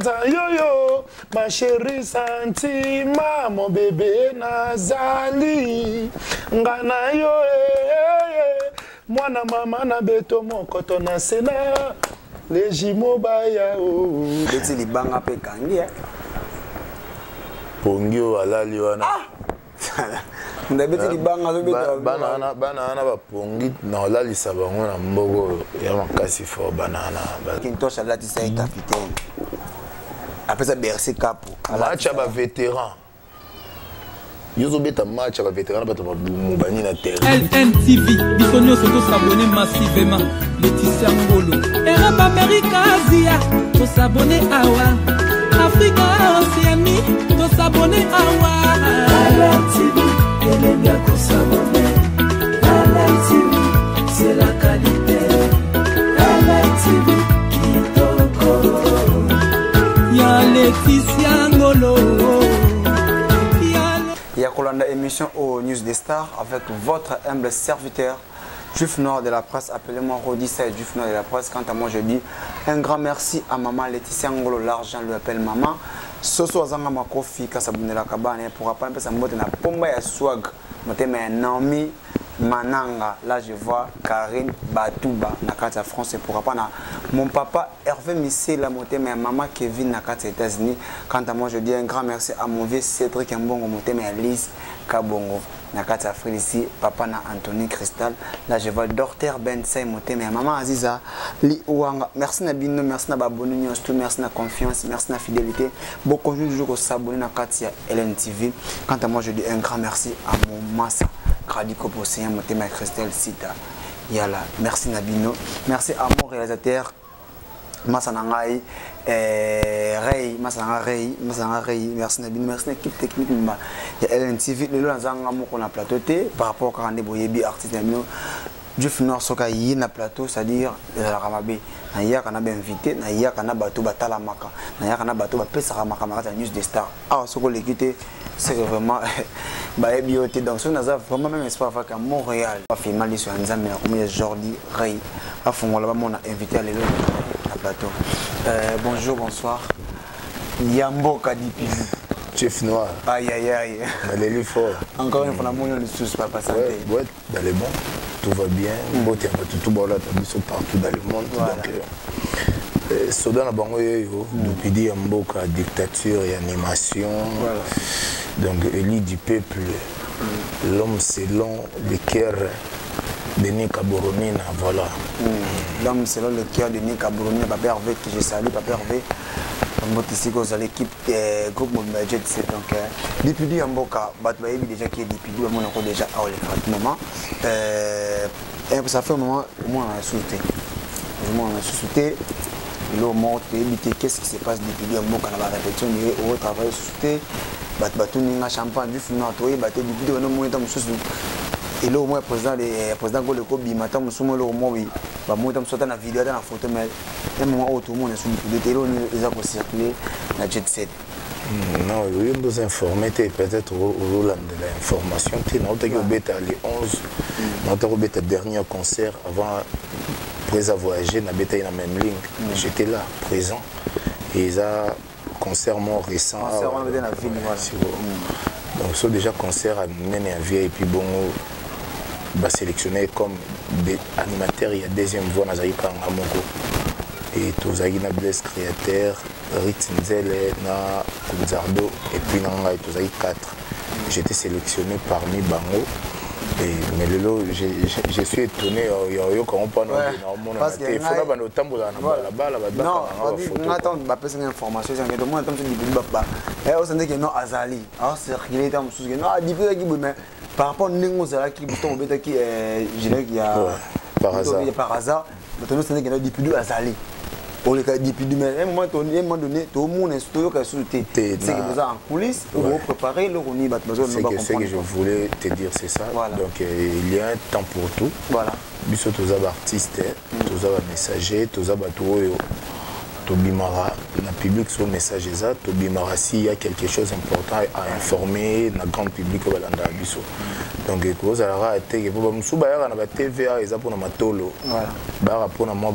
Yo, ma chérie Santima, mon bébé Nazali. Ngana yo, mwana mama na beto mon koto na sena. Les jimo baya o. Beti libanga pe kangi Pongio alali wana. Nda beti libanga zo beta. Banana ba pongi na alali sabango na mbogo ya makasi fo banana. Kintosha lati sa capitaine. Après ça bercer capo. Match à vétéran. Yozo beta match à vétéran ba mobani na terre. LNTV, bisonyo soto s'abonner massivement. Laetitia Ngolo. Europe, America, Asia, to s'abonner awa. Africa, Océanie, to s'abonner awa. LNTV, elle est bien qu'on s'abonne. LNTV, c'est la qualité. LNTV, qui t'occupe. Ya Laetitia Ngolo. Il y a Kolanda émission au News des Stars avec votre humble serviteur, Juif Noir de la presse. Appelez-moi Rodissa et Juif Noir de la presse. Quant à moi, je dis un grand merci à maman Laetitia Ngolo. L'argent lui appelle maman. Soso azanga makofi kasabune la kabane pour apprendre sa mbote na pomba ya swag. Motema Naomi Mananga. Là, je vois Karine Batouba, Nakata France. Pour apprendre mon papa Hervé Missé, la motema ya maman Kevin Nakata États-Unis. Quant à moi, je dis un grand merci à mon vieux Cédric Mbongo, motema ya Lise Kabongo. Nakata Afrique ici, papa na Anthony Cristal. Là, je vois Docteur Bensei, motema ya maman Aziza Li Ouanga. Merci na bino, merci na babonu surtout merci na confiance, merci na fidélité. Bon, continue toujours à s'abonner na Katia LNTV. Quant à moi, je dis un grand merci à mon massa. Radiko Posséen, motema Christelle Sita. Yala, merci Nabino. Merci à mon réalisateur Massanangai Ray, Massanangai, merci Nabino, merci l'équipe technique de LNTV. Le Lanzanga qu'on a plateau par rapport à Kande Boyebi, artiste Nabino. Juif Noir Soka yi na plateau, c'est-à-dire la Ramabe. Na ya kana ba invité, na ya kana bato batala maka, na ya kana bato ba pesa maka maka News des Stars. Ah soko l'équité, c'est vraiment ba bioté donc ça n'a vraiment même espoir avec Montréal. Pas fait mal sur Nzambe na comme Jordi Ray. A fond là on a invité à l'élo na plateau. Bonjour, bonsoir. Yambo Kadipi. Chef Noir. Aïe aïe aïe. Allez fort. Encore une fois la moyen de sous pas santé. Ouais, dans les bons. Tout va bien, tout partout dans le monde. Voilà. Donc, Sodan a bango depuis dit Mboka dictature et animation. Voilà. Donc, élu du peuple, l'homme selon le cœur de Nika Boronina, voilà. L'homme selon le cœur de Nika Boronina, Papa Hervé, que je salue, Papa Hervé. Ici, à l'équipe groupe Jet Set. Donc, depuis du Mboka, déjà qui est depuis du on a déjà à moment. Ça fait un moment au moins on a sauté. On a sauté. Le mot éviter qu'est-ce qui se passe depuis du Mboka dans la répétition au travail sauté. Batouninga champagne du fumeur toi batté depuis on a moins de sous. Et là au moins président Goleko Bimata musumo le moment oui. Ba moi tam sauter na vidéo dans la photo mais un moment où tout le monde est sur le téléphone ils ont circulé na Jet Set. Non, oui, nous informer peut-être au Roland de l'information. Nous avons été les 11, nous avons été le dernier concert avant de voyager, nous avons été dans la même ligne. J'étais là, présent. Et ça, concert mort récent. Concert dans la ville, voilà. Donc, c'est déjà concert à mener à vie et puis bon, sélectionné comme des animateurs. Il y a deuxième voix dans Zaïka Ngamoko. Et tous les Blaise créateurs, Ritz Nzele, na Kuzardo, et puis tous les 4. J'étais sélectionné parmi Bango. Mais je suis étonné, il y a comment pas nous parce qu'il faut pas nous tambour là-bas. Non, on attend une information, c'est que moi attends tu dis bah et on sait que non Azali. Alors c'est qu'il est en sous que non depuis qui mais par rapport ningo ça qui bouton bêta qui je dirais qu'il y a par hasard, mais nous c'est que depuis Azali. On les depuis mais à un moment donné tout le monde est tout que sauter. C'est que vous en coulisses pour préparer le roni c'est que je voulais te dire c'est ça. Voilà. Donc il y a un temps pour tout. Voilà. Biso tous les artistes, tous les messagers, tous les bateaux Tobimara, le public sur message ça, Tobimara s'il y a quelque chose d'important à informer le grand public au Balanda Biso. Donc vous allez rater que pour nous sur la TVA ils pour na matolo. Voilà. Pour na moi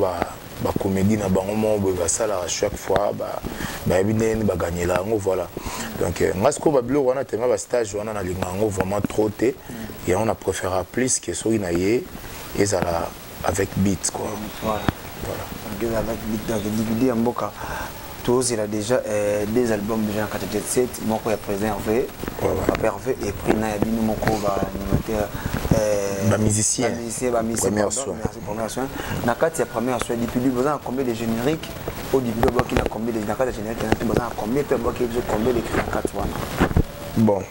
ba comédie na bango mo ba sala à chaque fois ba ebinene ba gagner là voilà donc ngasko ba bilo wana tenga ba stage wana na lingango vraiment trop té et on a préféré plus que so inaye ezala avec beat quoi voilà avec beat donc DVD mboka tous il a déjà des albums déjà en 47 moko ya président Hervé papa Hervé et puis na ya bino moko ba animateur musicien première soin na kati ya première soin depuis lui besoin combien de génériques au début de bloc il a combien de génériques besoin combien de bloc il combien de quatre wana bon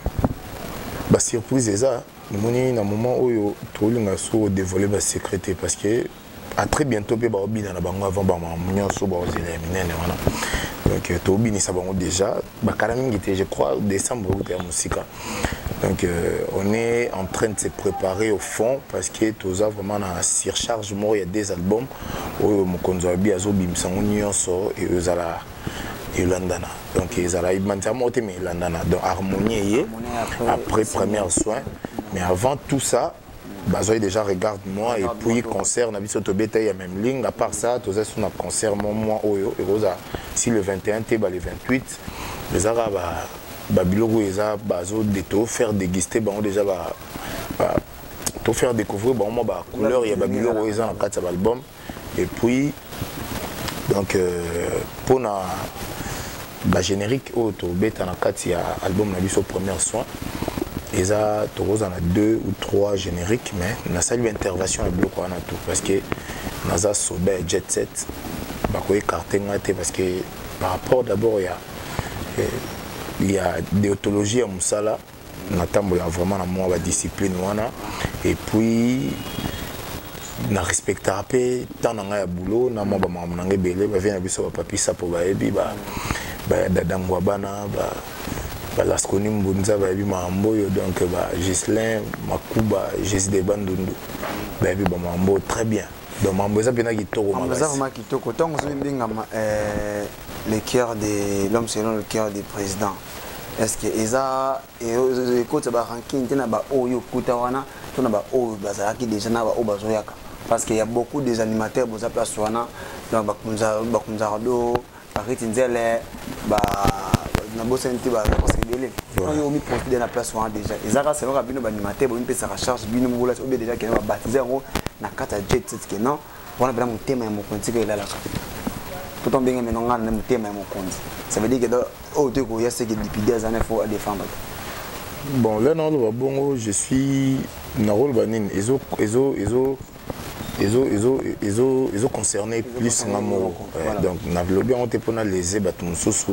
ba surprise eza moni na moment où tolinga so dévoiler ba secrété parce que à très bientôt pe ba obina na bango avant ba munyo so ba ozela minene wana donc tobini ça bango déjà ba karamingi je crois décembre ou ya musika donc on est en train de se préparer au fond parce que toza vraiment na surcharge mo il y a des albums où mokonzo abi azo bimsango nyonso et ezala Yolandana donc ezala ibanta moté mais Yolandana donc harmonie après première soin mais avant tout ça Bazoy déjà regarde-moi et puis concert na biso tobeta ya même ligne à part ça toza sur un concert moi oyo et rosa si le 21 té ba le 28 les arabes ba biloko eza bazo deto faire déguster bon déjà ba to faire découvrir bon moi ba couleur ya ba biloko eza na kati ya album et puis donc pour na ba générique auto beta na kati ya album na biso première soin et ça, on a 2 ou 3 génériques, mais on a salué l'intervention à bloc tout parce que NASA Sobe Jet Set, parce que par rapport d'abord il y a déontologie à Moussala, on a vraiment la discipline et puis on respecte un peu tant dans le boulot, on a mon belé, on vient à papi ça pour baebi dadangwabana Balasconi Mbunza baby Mamboyo donc Gislin Makuba Jesde Bandundu baby Mambo très bien donc Mambo ça bien kitoko ça vraiment kitoko tant que binga le cœur de l'homme selon le cœur du président est-ce que eza et écoute ba ranking tena ba oyo kutawana tona ba oyo bazaki déjà na ba obazoyaka parce qu'il y a beaucoup des animateurs boza place wana donc bakunza rado Arrêtez ba na bosenti ba conseiller on mi profiter na place wana déjà ezaka c'est vrai bino ba animateur bo mpesa ka charge bino mbola so be déjà que na baptiser ngo na kata jet set que non wana bela mutema ya mokonzi ka ilala ka tout en bien maintenant ngana mutema ya mokonzi ça veut dire que au te ko ya c'est que depuis des années faut défendre bon là non le bongo je suis na rôle banine ezo concerné plus ngamo donc na lobby on te pona les batumsusu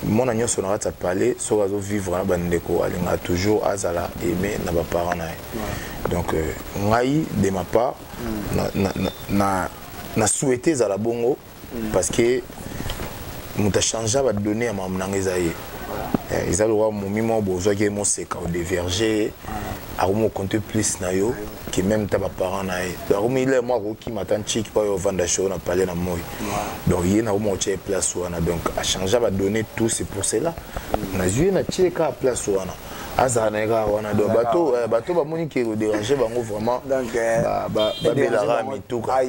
mon agneau sonora ta parler so azo vivre na bandeko alinga toujours azala aimer na ba parents na donc ngai de ma part na souhaité za la bongo parce que muta changer va donner à maman ngezaye ils allaient voir mon mimo besoin que mon seka au déverger à mon compte plus na yo que même ta parents na donc il est moi qui m'attend chic pas au vendre show na parler na moi donc il na au mon place wana donc à changer va donner tout c'est pour cela na joué na cheka place wana azanega wana do bato ba moni qui déranger bango vraiment donc ba belara mituka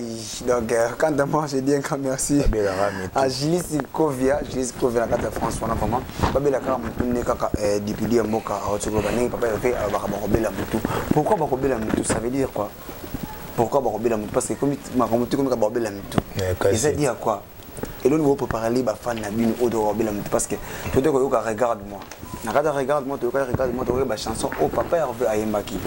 donc quand moi je dis un merci à Julie Kovia la François vraiment ba belaka mutu kaka depuis moka a otiko baningi papa fait ba robela mutu pourquoi ba robela mutu ça veut dire quoi pourquoi ba robela mutu parce que comme ma mutu comme ba robela mutu et ça dit à quoi et là nous préparer les ba fan na bino au de robela mutu parce que tout de ko regarde-moi regarde-moi tu regarde-moi tu ba chanson au papa Hervé Ayembaki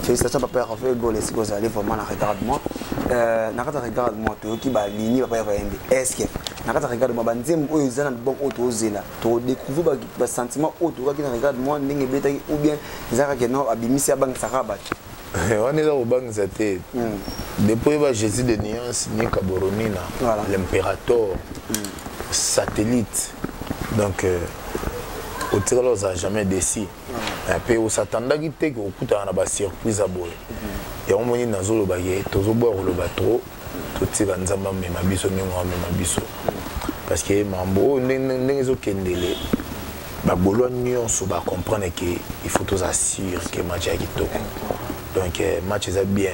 félicitations papa Hervé Golé si vous allez vraiment na regarde-moi regarde-moi tu qui ba ligne papa Hervé est-ce que regarde-moi ba nzembo oyo zana bon auto zela to découvrir ba sentiment auto qui regarde-moi ndenge betaki ou bien zaka que non abimisi abang saraba on est là au banc zate depuis ba Jésus de Nuance ni Kaboronina l'impérateur satellite donc au tiralo ça jamais déçu et puis on s'attendait que au coup on a ba surprise à boy et on moni nazolo ba ye tozo boire le bateau tout tira nzamba mema biso ningo mema biso parce que mambo ndenge zo kendele ba bolo nyonso ba comprendre que il faut tous assurer que match est kitoko donc match est bien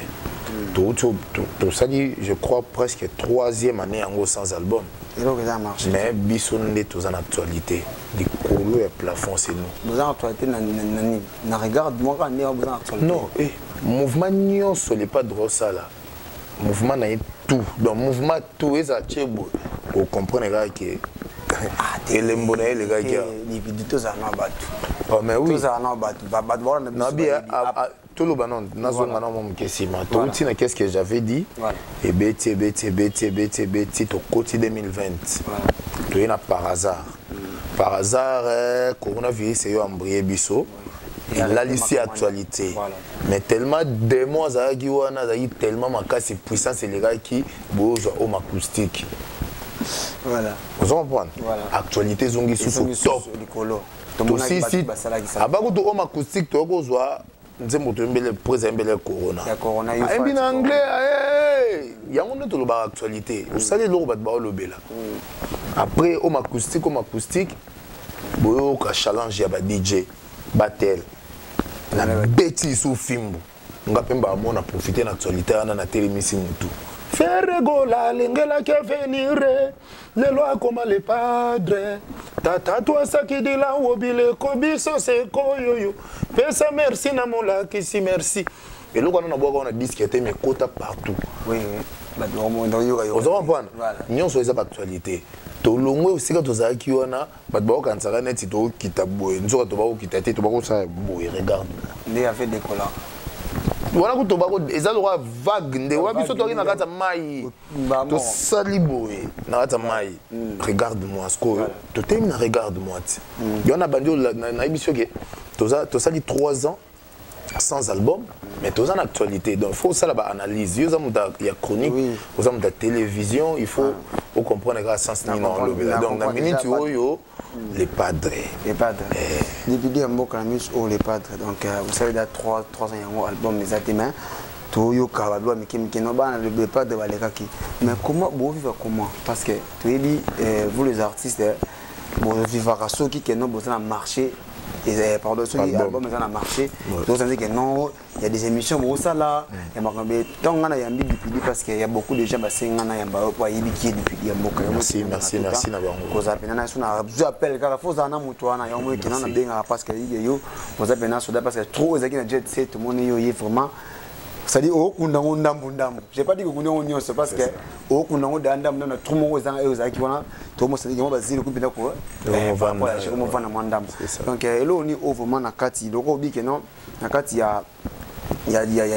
Tout ça dit, je crois presque 3e année en gros sans album. Et donc ça a marché. Mais bisonné tous en actualité. Les colos et plafond c'est nous. Vous en actualité na regarde moi quand on vous en actualité. Non, mouvement nion sur les pas droit ça là. Mouvement na tout. Donc mouvement tout est à tchebo. Vous comprenez là que et les mbonais les gars qui les vidéos tous en battu. Oh mais oui. Tous en battu. Va voir na bien tout le banon nazonga na mon kesima. Tout tina qu'est-ce que j'avais dit et BT au côté 2020. Tout est par hasard. Par hasard coronavirus c'est yo embrayé biso. Et là ici actualité. Mais tellement de mois ça qui wana tellement makasi puissance les gars qui bozo homme acoustique. Voilà. Vous comprenez? Actualité zongi sous top. Aussi si abago to homme acoustique to kozwa nzembo to mbele président mbele corona. Ya corona yo. Ay bien anglais yango ne to ba actualité. Vous savez lo ba ba lobela. Après homme acoustique boyo ka challenge ya ba DJ battle. La bêtise sous film. On va pas profiter de l'actualité dans la télévision. Faire rigoler, l'engela qui venir, les lois comme les padres. Tata toi ça qui dit là où bile kobiso c'est koyoyo. Pesa merci na mola qui si merci. Et là on a discuté mais quota partout. Oui. Vous comprenez? Nous sommes dans l'actualité. To longwe aussi quand tu as qui wana bat ba kan sara net to kitabo nzo to ba ko kitate to ba ko sa boy regarde ne a fait décollant voilà ko to ba ko ezalo wa vague nde wa biso to na kata mai to sali boy na kata mai regarde moi ce que to t'aime na regarde moi il y en a bandi na émission que to sali 3 ans sans album mais tous en actualité donc il faut ça là analyse il y a chronique vous avez de télévision il faut comprendre le sens ni non donc la minute yo les padres depuis dire mot calamus ou les padres donc vous savez il y a 3 ans un album les atémins tout yo kabalo mais qui no ba le padre va les kaki mais comment vous vivez comment parce que tu dis vous les artistes vous vivez à ceux qui n'ont pas marché. Et pardon, ceux qui album ils ont marché. Donc ça veut dire que non, il y a des émissions où ça là, il y a tant on a yambi depuis parce qu'il y a beaucoup de gens qui ont yamba pas yibi qui depuis yamboka. Merci na bango. Cause appel na suna j'appelle car faut ça na mutu ana yomo qui na benga parce que yo vous appelle na soda parce que trop ezaki na jet set tout monde yo vraiment ça dit au kundango ndambundambu. J'ai pas dit que kundango nyonso parce que au kundango ndambundambu na tout le monde ezanga ezaki wana tout le monde ça dit on va dire que bina ko on va na mandambu. Donc elo ni vraiment na kati loko obi que non na kati ya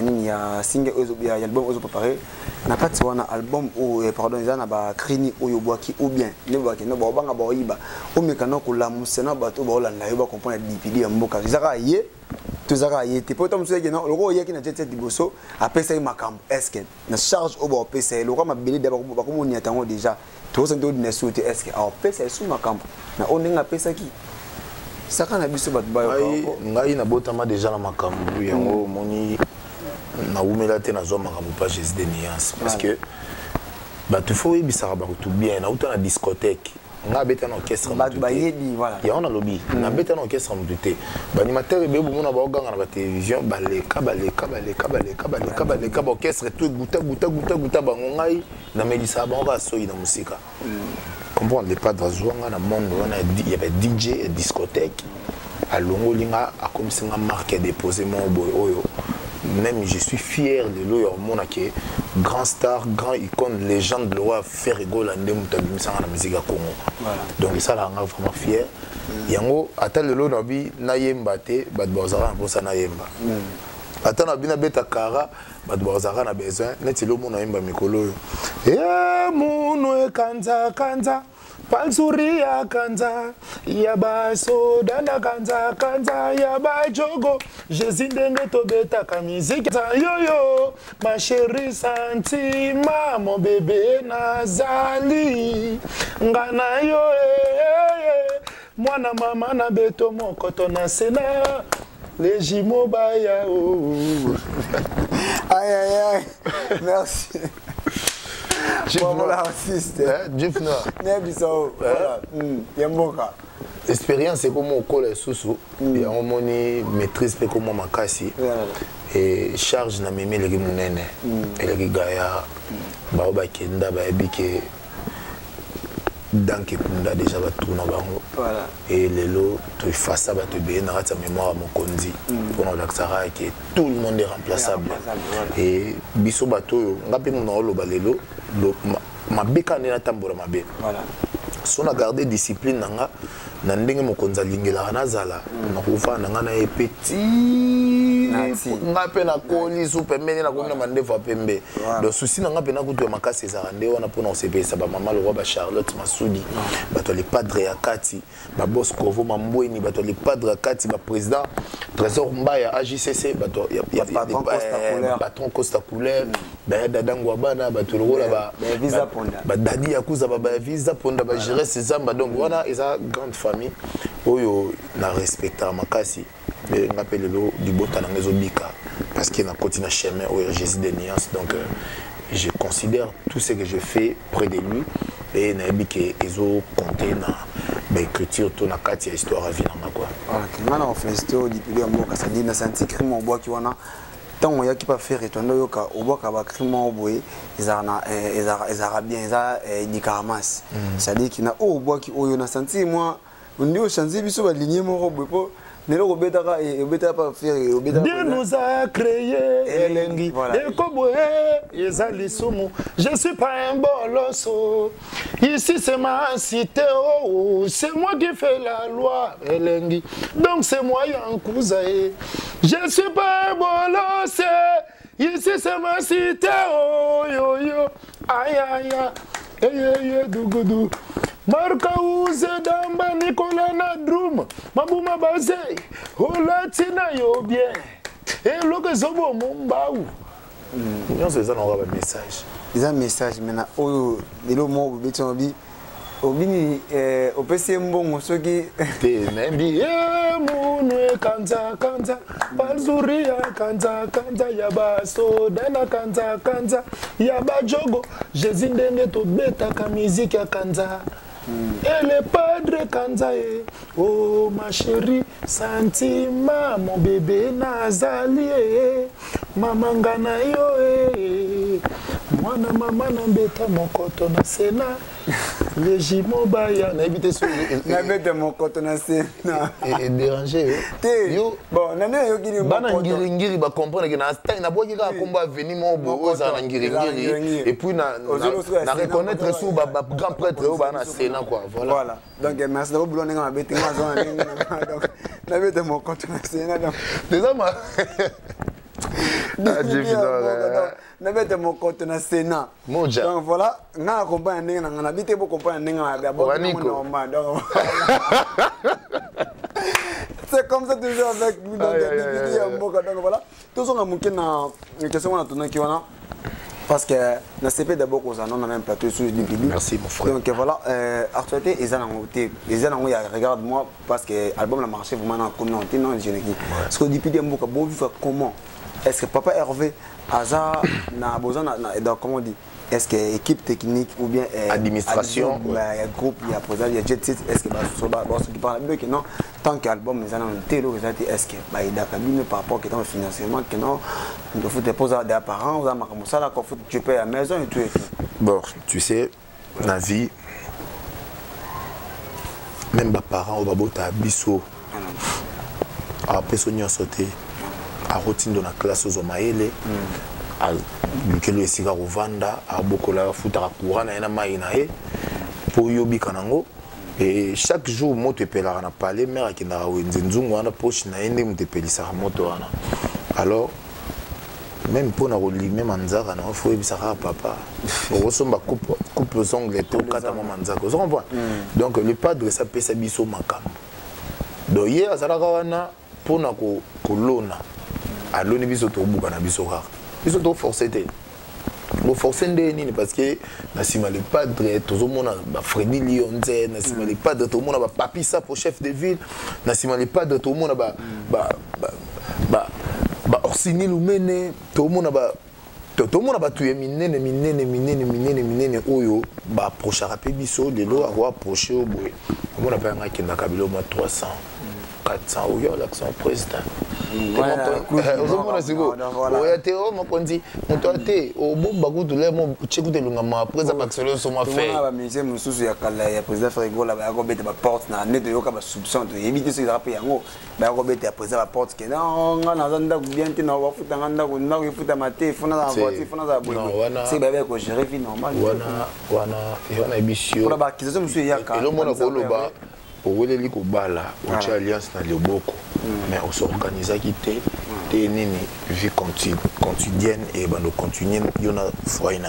nini ya single ya album ozo préparé na kati wana album ou pardon ezana ba crini oyo bwaki ou bien ne bwaki no ba banga ba oyiba o mekana ko la musena ba to ba olanda yo ba comprendre dipidi ya mboka ezaka ye tozaka ye te poto mso ke non loko yaki na jet diboso apesa yi makambo est-ce que na charge o ba pesa loko mabeli da ba ko moni atango déjà to se ndo na soute est-ce que a pesa su makambo na oninga pesa ki saka na biso bat ba yo ngai na botama déjà na makambo yango moni na umela te na zo makambo pas juste des nuances parce que ba tu faut ebisaka ba tout bien na uta na discothèque nga beta na orchestre bayedi voilà ya on a lobby na beta na orchestre mutute ba animateur be bo mona ba oganga na ba télévision baleka ba orchestre tout guta ba ngai na melisa ba nga soyi na musika comprendre les pas de zwanga na monde on a il y avait DJ et discothèque à longolinga a comme si nga marque déposer mon boy oyo même je suis fier de l'oyo mona ke grand star grand icône légende le roi faire rigoler ndem tabimisa na musique ya Congo donc ça là nga vraiment fier yango ata lelo na bi na yemba te bat bazara pour ça na yemba ata na bina beta kara bat bazara na besoin neti lo mona yemba mikolo munu e kanza Pansuri ya kanza, yaba soda na kanza, yaba jogo, jezindenge to beta kamiziki. Yo, ma chérie sentima, mon bébé nazali, ngana yo, mwana mama na beto mokoto na sena, les jimo baya oh. Aïe, merci. Voilà, artiste. Jeff Noir. Nebisao. Voilà. Yamboka. Expérience c'est comme au collège sous et on moni maîtrise pe comme makasi et charge na meme les munene et les gaya ba kenda ba ebike danke kunda déjà ba tourna bango voilà et lelo to face ba to be na rata mémoire mokonzi pour on l'axara que tout le monde est remplaçable et biso bato ngape mon rolo ba lelo ma beka na tambora mabe voilà si on a gardé discipline nanga na ndenge mokonza lingela na zala na kufa nanga na petit ngape na koli su pembeni na komina mandefu apembe donc souci nanga pe na kutu ya makasi ezara nde wana pona osepesa ba mama le roi ba Charlotte Masudi bato les padres ya kati ba boss Kovo Mambweni bato les padres ya kati ba président Trésor Mbaya AJCC bato ya patron Costa Couleur ba dadango bana bato le roi ba visa ponda ba dadi yakuza ba visa ponda ba gérer ses amba donc wana eza grande famille oyo na respecta makasi mais ngapele lo libota na ngezo bika parce qu'il na continue chemin oyo Jésus des nuances donc je considère tout ce que je fais près de lui et na bike ezo compter na ba écriture to na kati ya histoire à vie na quoi voilà kimana on félicite au depuis mboka ça dit na senti crime au bois ki wana tant ya ki pas faire étonner yoka au bois ka ba crime au bois ezara bien eza dikaramas ça dit qu'il na au bois ki oyo na senti moi on dit changer biso ba lignée moko bopo nelo robetaka et obeta pas faire obeta Dieu nous a créé elengi et koboé ezali sumu je suis pas un bolosso ici c'est ma cité oh c'est moi qui fais la loi elengi donc c'est moi Yankouzae je suis pas un bolosso ici c'est ma cité oh yo yo aïe aïe dugudu Marca uze damba Nicolas na drum mabuma baze olatina yo bien et loke zobo mombaou non c'est ça on va un message ils ont un message maintenant oh lelo mo beto bi obini opese mbongo soki te nembi munwe kanza balzuria kanza yabaso dana kanza yabajogo jezindenge to beta ka musique ya kanza. Et le padre Kanzae, oh ma chérie, Santima, mon bébé Nazali, Mamangana yo, Mwana mama na beta mon koto na sena, le jimo baya, na évité sur na beta mon koto na sena, et déranger yo, bon, nana yo qui bana ngiri ba comprendre que na style na boki ka komba venir mon bo za na ngiri et puis na reconnaître sous ba grand prêtre au bana sena quoi voilà donc merci de vous blonner ma bête donc la bête mon compte c'est donc déjà ma na bête mon compte na Sénat donc voilà na accompagner na bité beaucoup accompagner na bon donc c'est comme ça toujours avec nous donc voilà tous on a manqué na question on a tourné qui on a parce que na CP d'abord qu'on a non même plateau sur le public. Merci mon frère. Donc voilà actualité ils en ont regarde moi parce que album a marché vraiment dans communauté non générique. Parce que depuis des mois bon vivre comment est-ce que papa Hervé Aza na besoin donc comment on dit est-ce que équipe technique ou bien administration il y a groupe il y a projet il y a jet set est-ce que qui parle bien que non tant qu'album ils en ont télo est-ce que bah il y a cabine par rapport au financement que non il faut te poser des parents ou à comme ça là faut tu payes à la maison et tout bon tu sais la vie même les parents au babota biso a personne sauté a routine dans la classe aux omaele à lukelo esika kovanda abokola futaka courant na ena mai na ye po yobi kanango et chaque jour moto epelaka na palais mère akendaka wenze nzungu wana poche na ye nde moto epelisaka moto wana alors même mpona kolime manzaka na fo yebisaka papa okosomba coupe zongle te okata mwa manzaka ozo comprendre donc le padre sapesa biso makambo donc ye azalaka wana mpona kolona aloni biso tobuka na biso kaka ils ont forcé te bon forcé ndeni parce que na sima le padre tozomona ba Freddy Lionze na sima le padre tozomona ba Papi Sapo chef de ville na sima le padre tozomona ba Orsini Lumene tozomona ba tout le monde a battu minene oyo ba approcher rapide biso de l'eau avoir approché au bout on a pas un qui n'a qu'à moins 300 400 ou yo l'accent président pour les ligo bala ou alliance na Lioboko mais on s'organise qui té nini vie quotidienne et bando continuer yo na foi na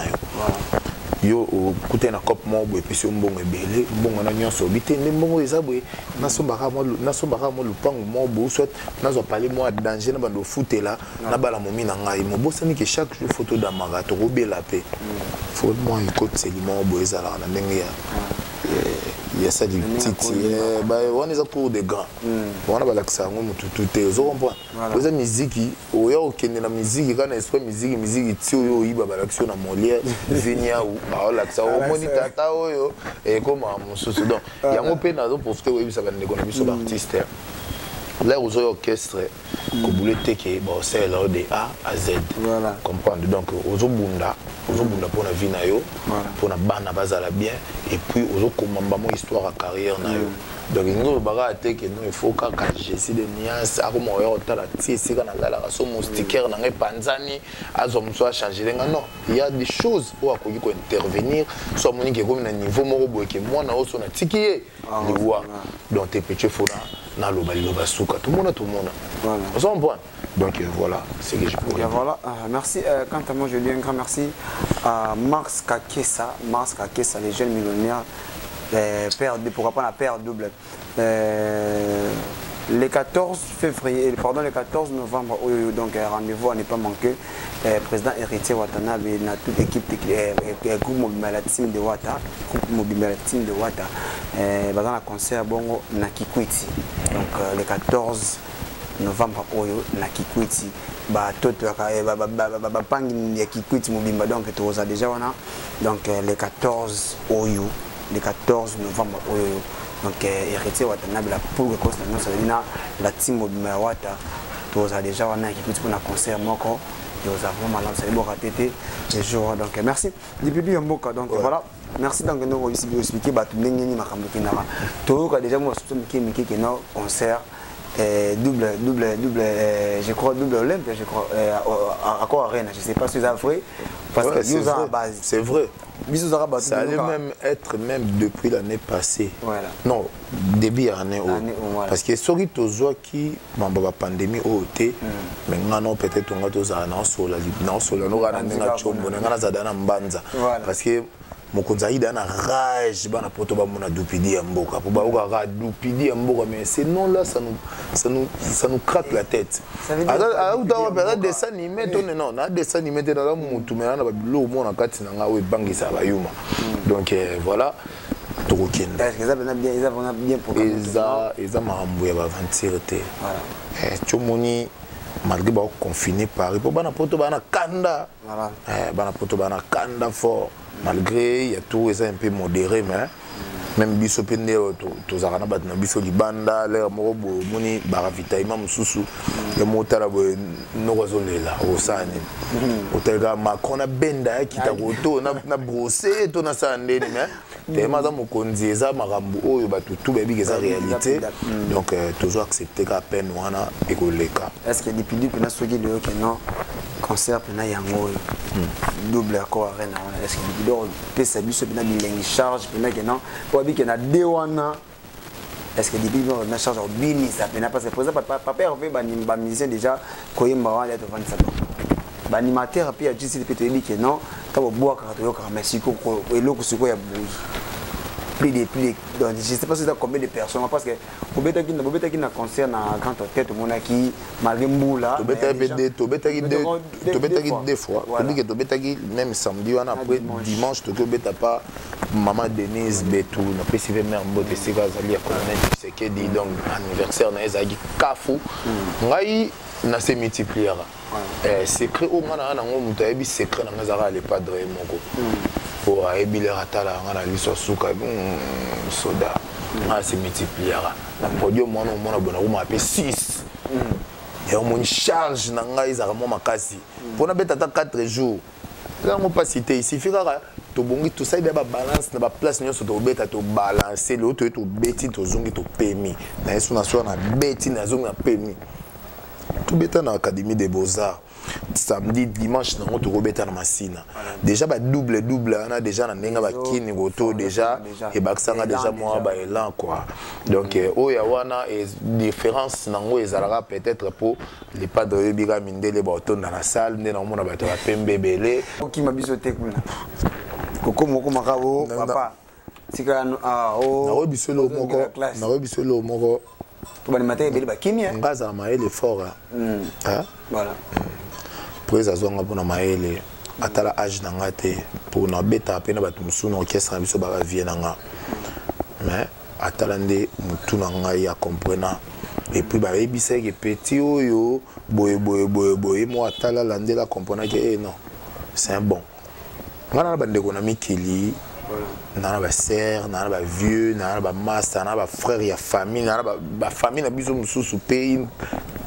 yo kuté na cop mo et puis so mbongo ebele mbongo na nyonso bité mbongo ezabwe na sombaka mo lupango mo bo soit na zo parler mo danger na bando footela na bala momi na ngai mo bosani que chaque jour photo da marato robela pe faut moi écoute c'est limon bo ezala na ndenge ya il y a ça du petit on est pour des grands on a pas ça on tout vous comprenez vous avez musique au yo kende na musique quand esprit musique ti yo yiba ba l'action na Molière venia ou ba la ça au moni tata oyo et comme mususu donc il y a mon pe na do profiter oui ça va l'économie sur l'artiste là aux orchestres ko boulette que bon c'est là de A à Z voilà comprendre donc aux bunda pour la vie na yo pour na bana bazala bien et puis aux komamba mon histoire à carrière na yo donc nous baga te que nous il faut quand j'essaie de niance à comment yo tala ti c'est quand na la so mon sticker na ngai panzani azo mso changer lenga non il y a des choses où akoki ko intervenir soit monique comme na niveau moko boye que moi na oso na tikié les voix donc tes petits fona na loba suka tout le monde voilà on point donc voilà c'est que je pourrais voilà merci quant à moi je dis un grand merci à Mars Kakessa les jeunes millionnaires père pourquoi pas la paire double le 14 février pardon le 14 novembre donc rendez-vous à ne pas manquer président héritier Watanabe et toute équipe groupe mobile la team de Wata dans la concert bongo na Kikwiti donc le 14 novembre oyo na Kikwiti ba toto ba pangi ya Kikwiti mobimba donc toza déjà wana donc le 14 oyo le 14 novembre oyo donc héritier Watanabe la pour que ça nous ça la team mobimba Wata toza déjà wana Kikwiti pour na concert moko nous avons malade c'est bon raté les jours donc merci depuis Mboka donc voilà merci donc nous aussi expliquer ba ndenge ni makambo kinara to déjà moi miki que no concert double je crois double Olympe je crois Accor Arena je sais pas si c'est vrai parce que nous en base c'est vrai ça allait même être depuis l'année passée voilà non début année parce que sorry tozo qui mamba pandémie au té mais non peut-être on va toza na sola no kana nga chombo nga zadana mbanza parce que mokonza ida na rage bana poto ba mona dupidi ya mboka po ba oka dupidi ya mboka mais c'est non là ça nous craque la tête alors ou dawa pela dessin animé non na dessin animé te na mutu mais na ba bilo mona kati na nga we bangisa ba yuma donc voilà tokokenda est-ce que ça va bien pour eza mahambo ya ba aventure te voilà chomoni malgré ba confiné Paris po bana poto bana kanda voilà bana poto bana kanda fort malgré il y a tout ça un peu modéré mais même biso pende to zakana batna biso libanda l'air morobo moni baravitaillement mususu ya motala bo nokozolela osane otelga makona benda kita goto na brosser to na sandeni mais tellement za mokonzi eza makambo oyo batu tout bebi que ça réalité donc toujours accepter ka peine wana ekoleka est-ce que depuis na soki de que non concert pena yango double Accor Arena est-ce que depuis do pesa biso pena bilengi charge pena que non pour bi que na de wana est-ce que depuis na charge au bini ça pena parce que pour ça papa Hervé ba musicien déjà koyemba wana to 27 ba animateur puis a dit c'est peut-être dit que non ka bo bois ka to yoka merci ko eloko siko ya plus de donc je sais pas si ça combien de personnes parce que au beta qui na concert na grand hôtel tout monde qui malgré mboula to beta deux fois to beta qui même samedi on après dimanche to beta pas maman Denise Betou na PCV mère mbote sika zali ya colonel Tshisekedi donc anniversaire na ezaki kafu ngai na se multipliera secret au ngana na ngo muto yebi secret na ngazaka le padre moko po ayebi le ratala ngana liso suka soda a se multipliera la produit mona mona bona ko ma pe 6 et on une charge na ngai za mo makasi pona beta ta 4 jours là on pas citer ici fika to bongi tout ça il y a ba balance na ba place nyoso to beta to balancer l'autre to beti to zongi to permis na yesu na so na beti na zongi na permis tout beta na académie des beaux-arts samedi dimanche na to beta na masina déjà ba double on a déjà na nenga ba kini goto déjà et baksanga déjà moi ba élan quoi donc o ya wana et différence nango ezalaka peut-être pour les pas de biga mindele ba otonda na salle ndena mona ba to ba pembebele qui m'a biso tekuna koko moko makabo papa sika na bisolo moko to bani matin beli ba kimia ngaza maele fort hein voilà pour azonga pona maele atala âge na ngate pour na beta pena batu musuna orchestre na biso ba vie na nga mais atala nde mutu na nga ya comprendre et puis ba ebisa ke petit oyo boye mo atala landela comprendre que non c'est un bon ngana ba ndeko na mikili nana ba sœur nana ba vieux nana ba master nana ba frère ya famille nana ba famille na biso mususu pe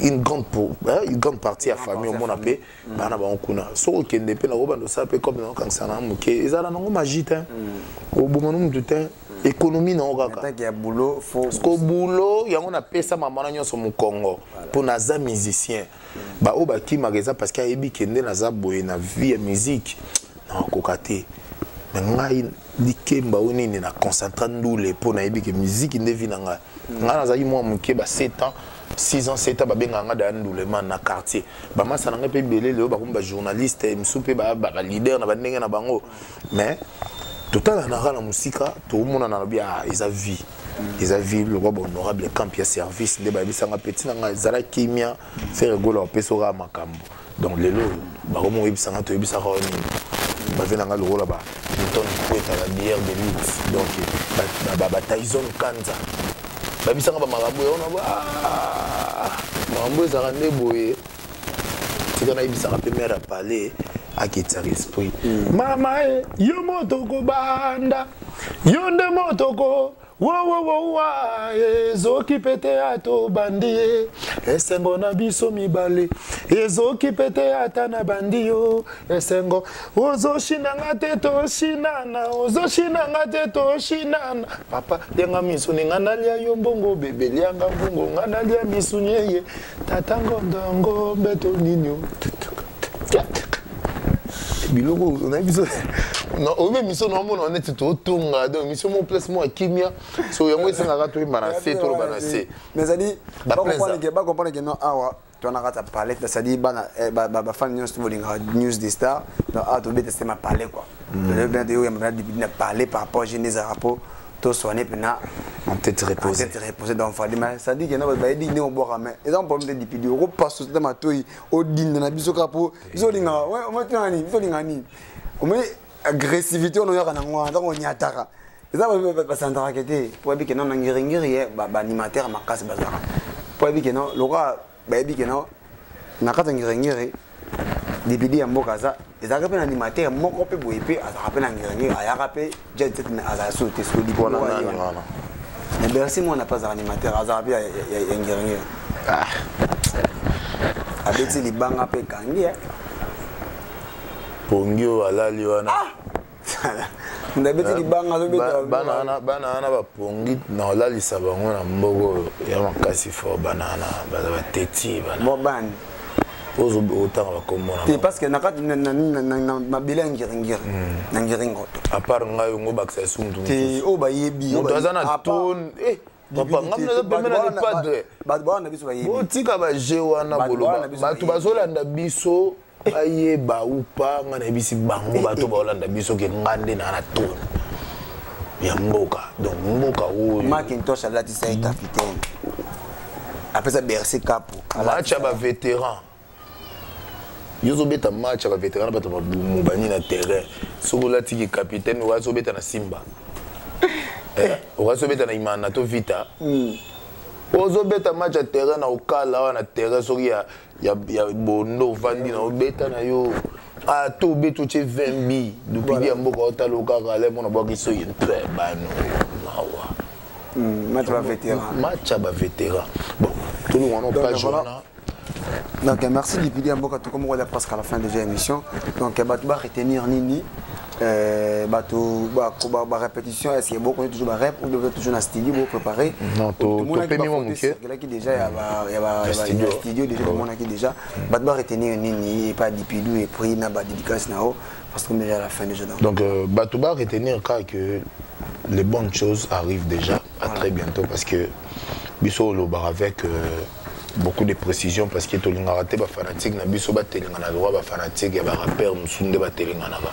une grande partie ya famille au monde appelé bana ba okuna so okende pe na ko bando sa pe comme na kansana muke ezala nango magite au bomano mututin économie na okaka tant qu'il y a boulot faut ko boulot yango na pesa mama na nyoso mu Congo pour naza musicien ba o ba ki mageza parce qu'il ebi kende naza boye na vie ya musique na kokate mais ngai likemba onini na concentré ndule pour na ebi ke musique ndevi na nga nga nazali moi muke ba 7 ans 6 ans 7 ans ba benga nga da ndule man na quartier ba masa na nga pe belé le ba komba journaliste msupe ba leader na ba ndenge na bango mais total na la musika to mona na bia eza vie le roi honorable camp ya service nde ba bisanga petit na zala kimia faire golo pesora makambo donc lelo ba komo ebisanga to ebisaka oni ba venanga le rôle ba ton poète à la bière de luxe donc ba Tyson Kanza ba bisanga ba makambo ona ba makambo za rande boye tika na ebisanga pe mère parler à quitter l'esprit. Mama, yo motoko banda, yo nde motoko, wa, ezoki pete ato bandi, esengo na biso mibale, ezoki pete ata na bandi yo, esengo, ozo shinanga te to shinana, ozo shinanga te to shinana. Papa, denga miso ni nganalia yo mbongo bebe lianga mbongo nganalia miso nyeye, tatango ndongo beto ninyo. Biloko on a vu ça non on même mission normalement on est tout tonga donc mission mon placement à kimia so yango esanga to balancer to balancer mais ça dit ba comprendre que non awa to na kata palette ça dit bana ba fan news to volinga news des stars a to bete c'est ma parler quoi le bien de yo yamba de parler par rapport genèse rapport to soigner pena en tête reposer donc fadi mais ça dit que na ba dit ne on boire mais et donc problème de dipidi on passe sur ma toy au din na biso kapo biso linga ouais on m'a dit biso linga ni on met agressivité on yaka na ngwa donc on yataka et ça ba santara kete pour bi que non ngiri ba animateur makasi bazara pour bi que non le roi ba bi que non na kata ngiri dipidi ya mboka za ezaka pe na animateur moko pe boye pe azaka pe na ngiri ayaka pe jet na aza sauter sur di bona na mais merci moi on n'a pas animateur azaka pe ya ngiri abeti libanga pe kangi pongio alali wana ndabeti libanga zo beta bana ba pongi na alali sabango na mbogo ya makasi fo banana ba teti bana mo ban ozo otanga ba komona te parce que nakati na mabila ngiri na ngiri ngoto à part ngayo ngo baksa sundu te o ba yebi o bazana ton papa ngamna pemela le padre bana biso ba yebi otika ba je wana boloba batu bazolanda biso ayeba upa ngana bisi bango batu baolanda biso ke ngande na ton ya mboka donc mboka o Macintosh alati sai capitaine après ça Bercy Capo match ba vétéran yozo beta match ba vétéran bato ba mubani na terrain soko lati ki capitaine wazo beta na Simba wazo beta na Imana to Vita ozobeta match à terrain na okala na terrain soki ya bondo vandi na obeta na yo a to beto che 20 bi depuis ya mboka otalo kaka le mona bwa kiso ye très bano mawa match ba vétéran bon tout le monde pas joué. Donc merci Dipidi Amboka tout comme on est presque à la fin de l'émission. Donc tu vas retenir Nini répétition, est-ce qu'il y a beaucoup toujours ma rep ou de toujours dans studio pour préparer? Non, tout minimum OK. Là qui déjà il y a studio déjà le monde qui déjà tu vas retenir Nini et pas Dipidou et puis na ba dédicace nao parce qu'on est déjà à la fin déjà. Donc tu vas retenir que les bonnes choses arrivent déjà à très bientôt parce que biso lo bar avec beaucoup de précision parce que tout le monde a raté ba fanatique na biso ba telinga na droit ba fanatique ya ba rappeur musunde ba telinga na ba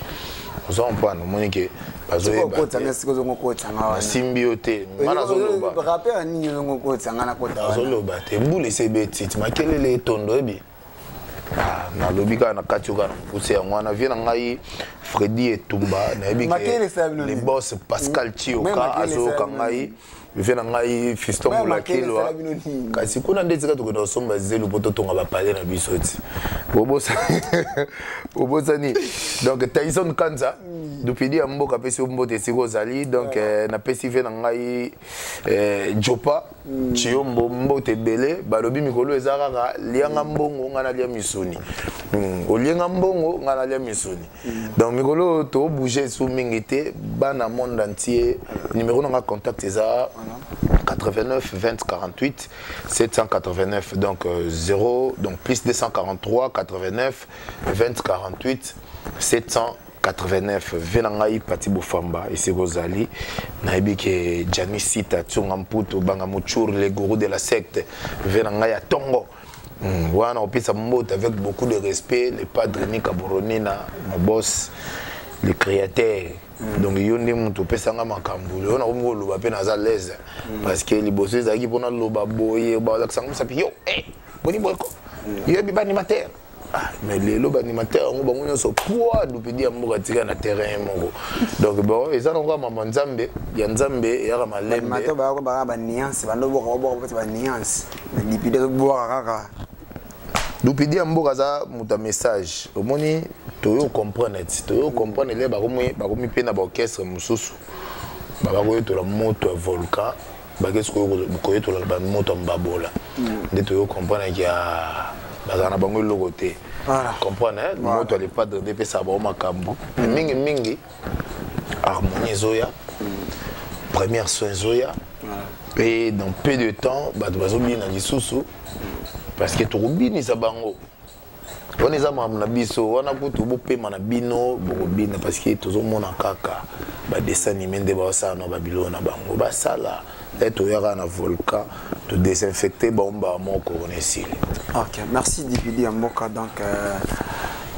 on comprend monique bazo ko tsanga siko zo ko tsanga symbiote mana zo lo ba rappeur ni zo ko tsanga na ko ta zo lo ba te mbule se beti makelele tondo ebi na lobika na katuka na pousse ya mwana vient ngai Freddy Etumba na ebi les boss Pascal Chioka azo kangai vient ngai Fiston Mulakilo kasi kuna ndezika to ko somba zelu poto tonga ba parler na bisoti bobosa ni donc Tyson Kanza depuis dia mboka pesi mbote siko zali donc na pesi vient ngai Jopa Chiombo mbote belé balobi mikolo ezaka lianga mbongo ngana lia misoni olienga mbongo ngana lia misoni donc mikolo to bouger sous mingité bana monde entier numéro na contact eza 89 20 48 789 donc 0 donc plus 243 89 20 48 789 venangai pati bofamba ici Rosali naibi ke Janisita tsunga mputo banga muchur les gourous de la secte venangai à Tongo wana opisa mbote avec beaucoup de respect le padre Nika Boronina mon boss le créateur donc yondi mutu pesanga makambu on a ko loba pe na za l'aise parce que liboso ezaki pona loba boye ba la sanga sapi yo boni bolko yo bi animateur mais les loba animateur on bango nyoso poids dupidi amboka tika na terrain mongo donc bon ezana ko mama nzambe ya nzambe ya malembe animateur ba ko ba nuance ba lobo ba nuance dipidi bo kaka dupidi amboka za muta message omoni toyo comprendre les bakomi pe na ba orchestre mususu bakoyo to la moto volcan bakesko koyo to la moto mbabola nde toyo comprendre ya bazana bango logote comprendre moto ali pas de pesa ba makambo mingi harmonie zoya première soin zoya et dans peu de temps bazo bina lisusu parce que to bini za bango on est à na biso wana kutu bopema na bino bobina parce que tozomona kaka ba dessin animé de ba sa no Babylone bango ba sala eto yaka na volcan to désinfecter bomba moko onesile. OK, merci Dipidi Amboka donc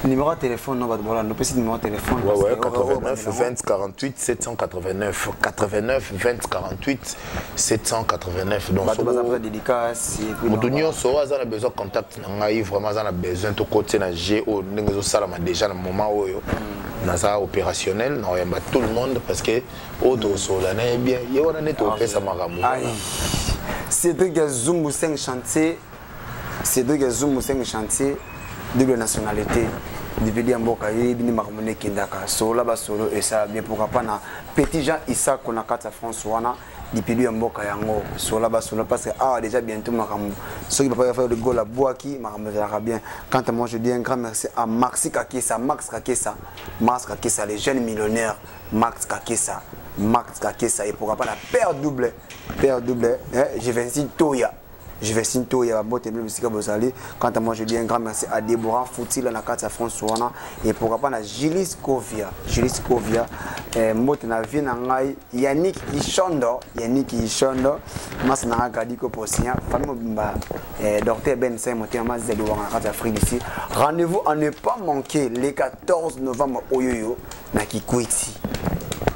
numéro de téléphone non voilà nous petit numéro de téléphone ouais 89 20 48 789 89 20 48 789 donc ça va dédicace Motonio so a besoin de contact na ngai vraiment a besoin to côté na GO ndenge zo sala déjà na moment oyo na ça opérationnel na yamba tout le monde parce que auto sola na bien yo na neto pesa makambo c'est de Zoom 5 chantier double nationalité Dipidi Amboka yebini makamone kindaka solo ba solo et ça bien pourquoi pas na petit Jean Issa kona kata France wana Dipidi Amboka yango solo ba solo parce que déjà bientôt makambo ceux qui va pas faire le goal à Boaki makambo ça bien quand moi je dis un grand merci à Max Kakessa les jeunes millionnaires Max Kakessa et pourquoi pas la paire double je vais ici Toya je vais signer ya bote musique bozali quand moi je dis un grand merci à Déborah Fouti la carte France wana et pourquoi pas na Julis Kovia mote na vie na ngai Yannick Ishondo mas na gadi ko posia famille mba docteur Ben Saint moté mas de wana carte Afrique ici rendez-vous à ne pas manquer le 14 novembre oyoyo na Kikwiti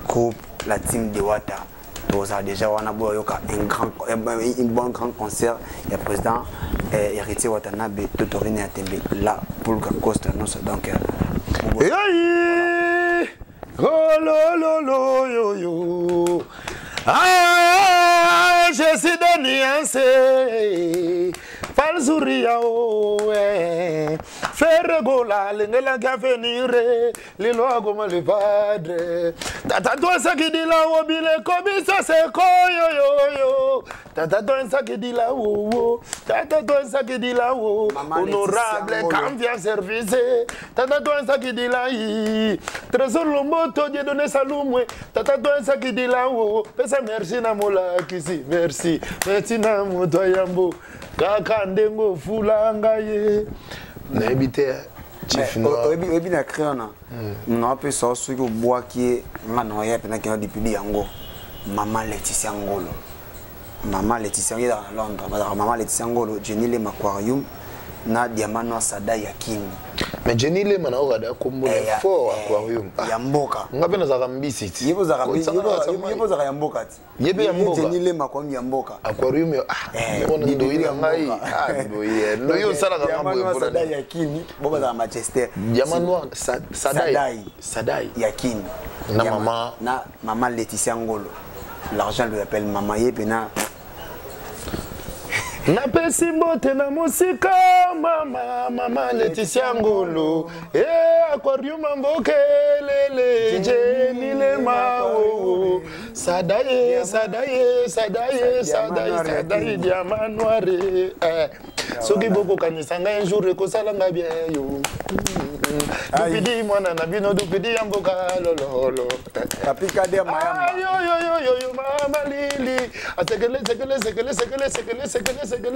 groupe la team de Wata. Nous avons déjà un bon grand concert. Il y a le président héritier Watanabe, Totorine et Tembe, là pour le Costa. Donc, je suis Daniel. Manzouria, Ferregola, l'engela qui a venir, les lois comme les padres. Tata toi ça qui dit là, bile comme ça c'est yo. Tata toi ça qui dit là, tata toi ça qui dit là, honorable, quand vient service. Tata toi ça qui dit là, trésor l'omboto, Dieu donné salut. Tata toi ça qui dit là, pesa merci na mola kisi, merci na moto yambo, kaka ndengo fulanga ye. N'habite Chief Noir. Obi na créana. On a pu sortir que bois qui est manoya pendant qu'il y a depuis yango. Maman Laetitia Ngolo. Maman Laetitia est dans Londres. Maman Laetitia Ngolo, Jenny le aquarium na diamant noir Sada Yakini. Mais Jenny le mana orada kombo fort aquarium. Yamboka. Ngabe na zakambisi. Yebo za yamboka. Yebe yamboka. Jenny le makwam yamboka. Aquarium yo on ndo ila ngai. Ndoye. Ndoyo sala ka mambo yebo Sada Yakini. Boba za Manchester. Diamant noir Sadai Yakini. Na maman Laetitia Ngolo. L'argent lui appelle maman yepena. Na pesi mbote na musika mama Laetitia Ngolo aquarium mboke lele Jenny le mao Sadaye diamant noir soki boko kanisanga un jour ko salanga bien yo dupidi mwana na bino dupidi yamboka lolo tapika de mayamba yo mama lili asekele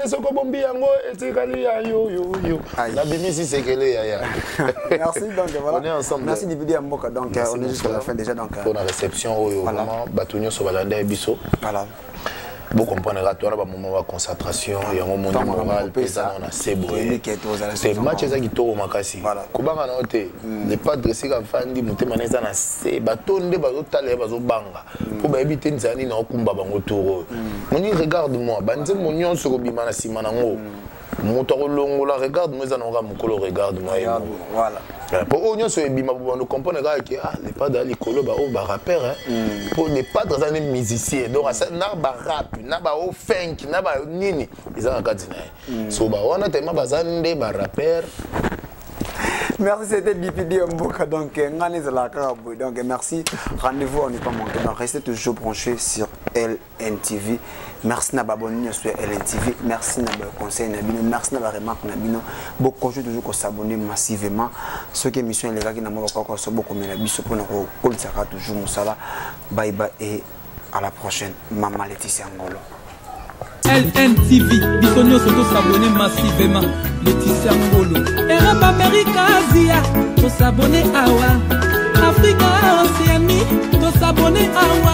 soko bombi yango etikali ya yo la bimisi sekele ya merci donc voilà on est ensemble merci dupidi yamboka donc on est jusqu'à la fin déjà donc pour la réception vraiment batunyo so balanda biso voilà. Vous comprenez à toi un moment de concentration il y a un moment de moral pesant on a c'est beau c'est match ça qui tourne makasi kubanga na hote ne pas dresser comme fandi mutema neza na c'est batonde bazotale bazobanga pour ba éviter nzani na okumba bango toro moni regarde moi banze monyon sur bima na sima na ngo moto longola regarde moi za na mukolo regarde moi voilà pour onyo so bima nous comprendre que les pas dans likolo ba o ba rappeur pour ne pas dans un musicien donc ça na ba rap na ba o funk na ba nini ils ont encore dit so ba on a tellement bazande ba rappeur. Merci, c'était Dipidi Mboka, donc merci, rendez-vous, on n'est pas manqué, donc restez toujours branchés sur LNTV. Merci na abonner sur LNTV, merci na conseil nabino, merci na remarque nabino. Beaucoup de toujours qu'on s'abonner massivement. Ce qui émission les gars qui n'a pas encore sur beaucoup mais la biso pour nous coltera toujours musala. Bye bye et à la prochaine. Maman Laetitia Ngolo. LNTV, bisogno soto s'abonner massivement. Laetitia Ngolo. Europe, Amérique, Asia, to s'abonner awa. Afrique, Océanie, to s'abonner awa.